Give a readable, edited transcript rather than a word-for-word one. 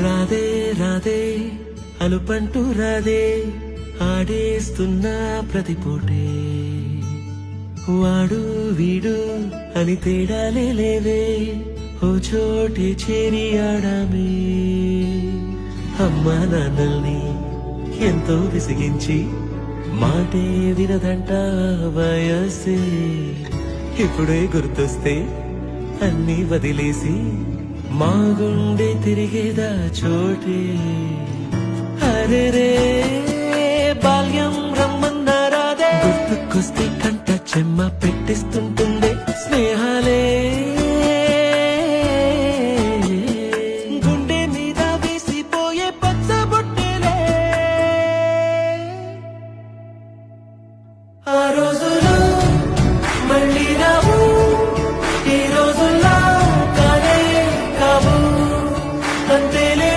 రాదే రాదే అలుపంటూ రాదే ఆడేస్తున్నా ప్రతిపోటే వాడు వీడు అని తేడాలే లేవే ఓ చోటే చేరి ఆడామే అమ్మా నాన్నల్ని ఎంతో విసిగించి మాటే వినదంట వయసే ఇప్పుడే గుర్తొస్తే అన్నీ వదిలేసి మా గుండె తిరిగేదా చోటే అరే రే బాల్యం రమ్మన్నారాదే గుర్తుకొస్తే కంట చెమ్మ పెట్టిస్తుంటుండే స్నేహాలే గుండె మీద వేసిపోయే పచ్చబొట్టెలే ఆ రోజులు మళ్ళీ రావు ఈ రోజుల్లా కానే కావు అంతేలే